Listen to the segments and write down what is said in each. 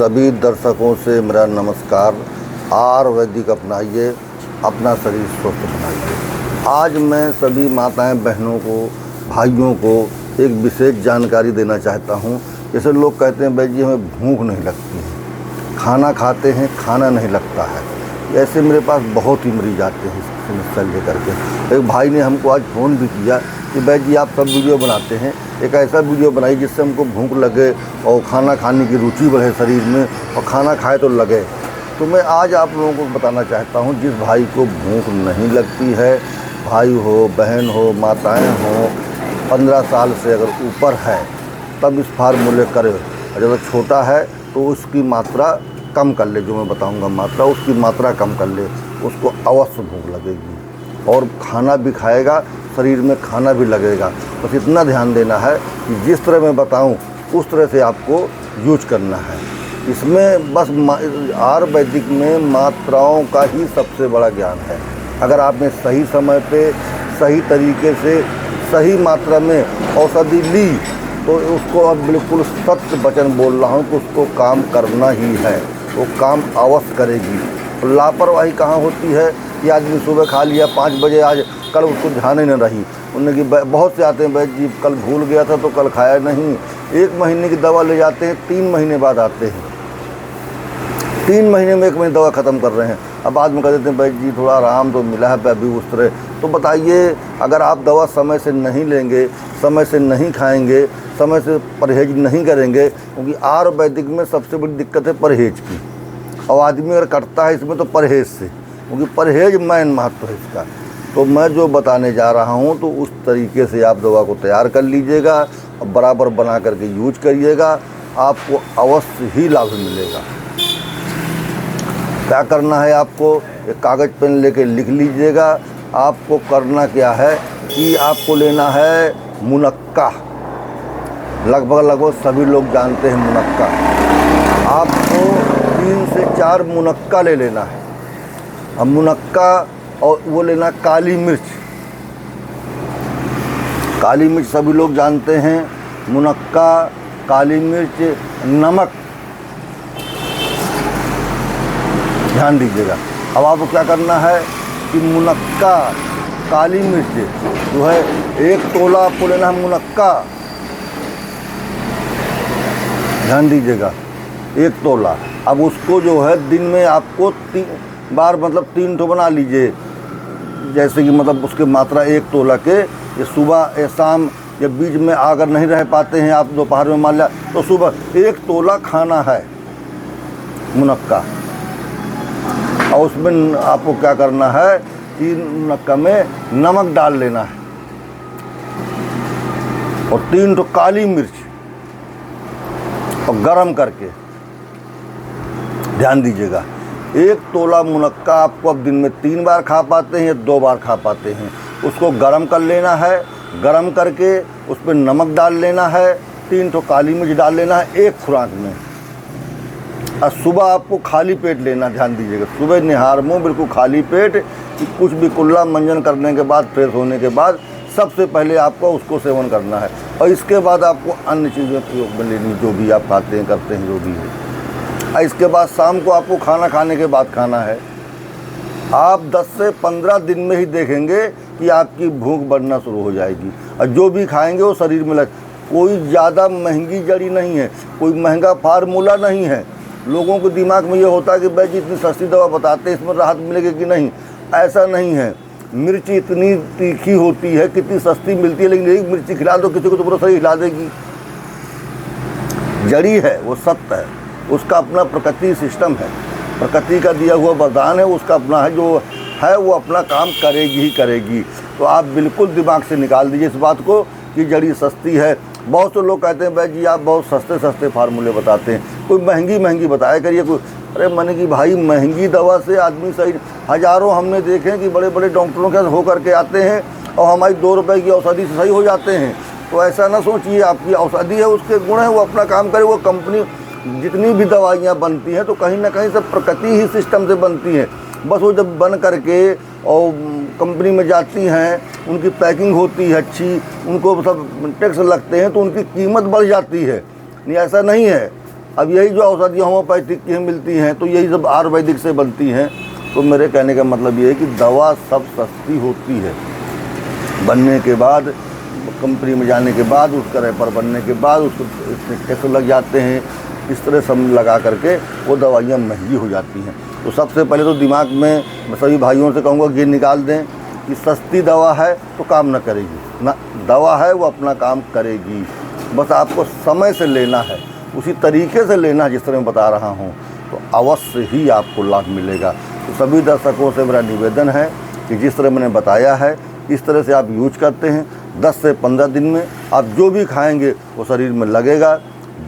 सभी दर्शकों से मेरा नमस्कार। आयुर्वेदिक अपनाइए, अपना शरीर स्वस्थ बनाइए। आज मैं सभी माताएं बहनों को, भाइयों को एक विशेष जानकारी देना चाहता हूं। जैसे लोग कहते हैं भाई जी हमें भूख नहीं लगती है, खाना खाते हैं खाना नहीं लगता है। ऐसे मेरे पास बहुत ही मरीज आते हैं इस समस्या लेकर के। एक भाई ने हमको आज फ़ोन भी किया कि भाई जी आप सब वीडियो बनाते हैं, एक ऐसा वीडियो बनाइए जिससे हमको भूख लगे और खाना खाने की रुचि बढ़े शरीर में और खाना खाए तो लगे। तो मैं आज आप लोगों को बताना चाहता हूं, जिस भाई को भूख नहीं लगती है, भाई हो, बहन हो, माताएं हो, 15 साल से अगर ऊपर है तब इस फार्मूले करे। और जब छोटा है तो उसकी मात्रा कम कर ले, जो मैं बताऊंगा मात्रा, उसकी मात्रा कम कर ले, उसको अवश्य भूख लगेगी और खाना भी खाएगा, शरीर में खाना भी लगेगा। बस इतना ध्यान देना है कि जिस तरह मैं बताऊं उस तरह से आपको यूज करना है। इसमें बस आयुर्वेदिक में मात्राओं का ही सबसे बड़ा ज्ञान है। अगर आपने सही समय पे, सही तरीके से, सही मात्रा में औषधि ली तो उसको अब बिल्कुल सत्य वचन बोल रहा हूँ कि उसको काम करना ही है, वो काम अवश्य करेगी। लापरवाही कहाँ होती है कि आदमी सुबह खा लिया 5 बजे, आज कल उसको ध्यान ही न रही। उन्हें कि बहुत से आते हैं भाई जी कल भूल गया था तो कल खाया नहीं। 1 महीने की दवा ले जाते हैं, 3 महीने बाद आते हैं, 3 महीने में 1 महीने दवा ख़त्म कर रहे हैं। अब बाद में कह देते हैं भाई जी थोड़ा आराम तो मिला है अभी उस तरह। तो बताइए, अगर आप दवा समय से नहीं लेंगे, समय से नहीं खाएंगे, समय से परहेज नहीं करेंगे, क्योंकि आयुर्वेदिक में सबसे बड़ी दिक्कत है परहेज की। और आदमी अगर करता है इसमें तो परहेज से, क्योंकि परहेज मेन महत्व है इसका। तो मैं जो बताने जा रहा हूँ तो उस तरीके से आप दवा को तैयार कर लीजिएगा और बराबर बना करके यूज करिएगा, आपको अवश्य ही लाभ मिलेगा। क्या करना है आपको, एक कागज़ पेन लेके लिख लीजिएगा। आपको करना क्या है कि आपको लेना है मुनक्का। लगभग सभी लोग जानते हैं मुनक्का। आपको 3 से 4 मुनक्का ले लेना है। अब मुनक्का और वो लेना काली मिर्च। काली मिर्च सभी लोग जानते हैं, मुनक्का, काली मिर्च, नमक, ध्यान दीजिएगा। अब आपको क्या करना है कि मुनक्का, काली मिर्च जो है 1 तोला आपको लेना है मुनक्का, ध्यान दीजिएगा, 1 तोला। अब उसको जो है दिन में आपको 3 बार, मतलब 3 ठो बना लीजिए। जैसे कि मतलब उसके मात्रा 1 तोला के, ये सुबह या शाम या बीच में अगर नहीं रह पाते हैं आप दोपहर में मान लिया तो सुबह 1 तोला खाना है मुनक्का। और उसमें आपको क्या करना है कि मुनक्का में नमक डाल लेना है और 3 ठो काली मिर्च और गरम करके, ध्यान दीजिएगा। 1 तोला मुनक्का आपको अब दिन में 3 बार खा पाते हैं या 2 बार खा पाते हैं। उसको गरम कर लेना है, गरम करके उस पर नमक डाल लेना है, 3 ठो काली मिर्च डाल लेना है 1 खुराक में। और सुबह आपको खाली पेट लेना, ध्यान दीजिएगा। सुबह निहार मुँह, बिल्कुल खाली पेट, कुछ भी कुल्ला मंजन करने के बाद, फ्रेश होने के बाद सबसे पहले आपको उसको सेवन करना है। और इसके बाद आपको अन्य चीज़ें प्रयोग में लेनी, जो भी आप खाते हैं, करते हैं, जो भी है। और इसके बाद शाम को आपको खाना खाने के बाद खाना है। आप 10 से 15 दिन में ही देखेंगे कि आपकी भूख बढ़ना शुरू हो जाएगी और जो भी खाएंगे वो शरीर में लग। कोई ज़्यादा महंगी जड़ी नहीं है, कोई महंगा फार्मूला नहीं है। लोगों के दिमाग में ये होता है कि भाई जी इतनी सस्ती दवा बताते हैं, इसमें राहत मिलेगी कि नहीं। ऐसा नहीं है। मिर्ची इतनी तीखी होती है, कितनी सस्ती मिलती है, लेकिन एक मिर्ची खिला दो किसी को तो पूरा शरीर हिला देगी। जड़ी है वो सत्य है, उसका अपना प्रकृति सिस्टम है, प्रकृति का दिया हुआ वरदान है, उसका अपना है, जो है वो अपना काम करेगी ही करेगी। तो आप बिल्कुल दिमाग से निकाल दीजिए इस बात को कि जड़ी सस्ती है। बहुत से लोग कहते हैं भाई जी आप बहुत सस्ते सस्ते फार्मूले बताते हैं, कोई महंगी बताया करिए कोई। अरे मैंने कि भाई महंगी दवा से आदमी सही, हज़ारों हमने देखे हैं कि बड़े बड़े डॉक्टरों के हो करके आते हैं और हमारी 2 रुपए की औषधि से सही हो जाते हैं। तो ऐसा ना सोचिए, आपकी औषधि है, उसके गुण है, वो अपना काम करे। वो कंपनी जितनी भी दवाइयाँ बनती हैं तो कहीं ना कहीं से प्रकृति ही सिस्टम से बनती हैं। बस वो जब बन करके और कंपनी में जाती हैं, उनकी पैकिंग होती है अच्छी, उनको सब टैक्स लगते हैं तो उनकी कीमत बढ़ जाती है। नहीं, ऐसा नहीं है। अब यही जो औषधियाँ होम्योपैथिक की मिलती हैं तो यही सब आयुर्वेदिक से बनती हैं। तो मेरे कहने का मतलब ये है कि दवा सब सस्ती होती है, बनने के बाद कंपनी में जाने के बाद उसका रैपर बनने के बाद उसको इसमें टैक्स लग जाते हैं, इस तरह सब लगा करके वो दवाइयाँ महंगी हो जाती हैं। तो सबसे पहले तो दिमाग में मैं सभी भाइयों से कहूँगा ये निकाल दें कि सस्ती दवा है तो काम न करेगी, ना दवा है वो अपना काम करेगी, बस आपको समय से लेना है, उसी तरीके से लेना है जिस तरह मैं बता रहा हूँ, तो अवश्य ही आपको लाभ मिलेगा। तो सभी दर्शकों से मेरा निवेदन है कि जिस तरह मैंने बताया है इस तरह से आप यूज करते हैं, 10 से 15 दिन में आप जो भी खाएंगे वो शरीर में लगेगा,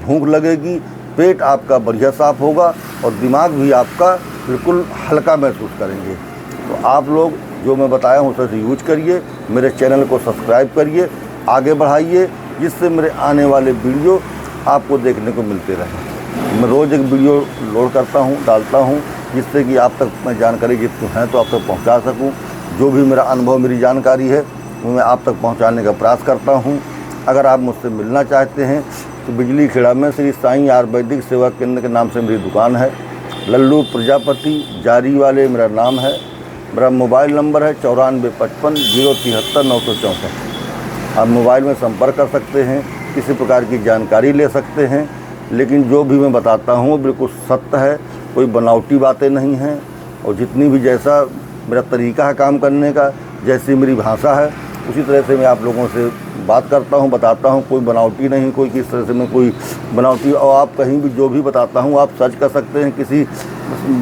भूख लगेगी, पेट आपका बढ़िया साफ होगा और दिमाग भी आपका बिल्कुल हल्का महसूस करेंगे। तो आप लोग जो मैं बताया हूँ उसे यूज करिए, मेरे चैनल को सब्सक्राइब करिए, आगे बढ़ाइए, जिससे मेरे आने वाले वीडियो आपको देखने को मिलते रहें। मैं रोज़ एक वीडियो लोड करता हूँ, डालता हूँ, जिससे कि आप तक मैं जानकारी जितनी है तो आप तक पहुँचा सकूँ। जो भी मेरा अनुभव, मेरी जानकारी है वो मैं आप तक पहुँचाने का प्रयास करता हूँ। अगर आप मुझसे मिलना चाहते हैं तो बिजली खेड़ा में श्री साईं आयुर्वेदिक सेवा केंद्र के नाम से मेरी दुकान है। लल्लू प्रजापति जारी वाले मेरा नाम है। मेरा मोबाइल नंबर है 9455 073 964। आप मोबाइल में संपर्क कर सकते हैं, किसी प्रकार की जानकारी ले सकते हैं। लेकिन जो भी मैं बताता हूँ वो बिल्कुल सत्य है, कोई बनावटी बातें नहीं हैं। और जितनी भी जैसा मेरा तरीका है काम करने का, जैसी मेरी भाषा है उसी तरह से मैं आप लोगों से बात करता हूँ, बताता हूँ। कोई बनावटी नहीं, कोई किस तरह से मैं कोई बनावटी, और आप कहीं भी जो भी बताता हूँ आप सर्च कर सकते हैं, किसी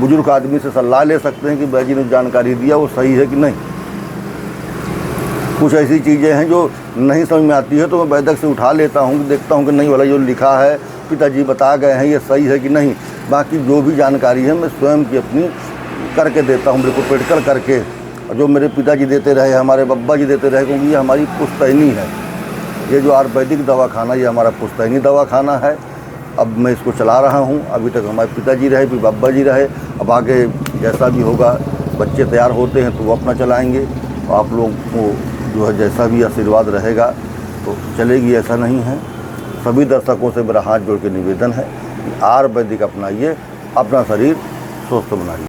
बुजुर्ग आदमी से सलाह ले सकते हैं कि भाई जी ने जानकारी दिया वो सही है कि नहीं। कुछ ऐसी चीज़ें हैं जो नहीं समझ में आती है तो मैं वैद्य से उठा लेता हूँ, देखता हूँ कि नहीं वाला जो लिखा है पिताजी बता गए हैं ये सही है कि नहीं। बाकी जो भी जानकारी है मैं स्वयं की अपनी करके देता हूँ, बिल्कुल प्रैक्टिकल करके। जो मेरे पिताजी देते रहे, हमारे बब्बा जी देते रहे, क्योंकि ये हमारी पुश्तैनी है। ये जो आयुर्वेदिक दवाखाना ये हमारा पुश्तैनी दवाखाना है। अब मैं इसको चला रहा हूँ, अभी तक हमारे पिताजी रहे, फिर बब्बा जी रहे, अब आगे जैसा भी होगा, बच्चे तैयार होते हैं तो वो अपना चलाएँगे। आप लोग को जो है जैसा भी आशीर्वाद रहेगा तो चलेगी, ऐसा नहीं है। सभी दर्शकों से मेरा हाथ जोड़ के निवेदन है कि आयुर्वेदिक अपनाइए, अपना शरीर स्वस्थ बनाइए।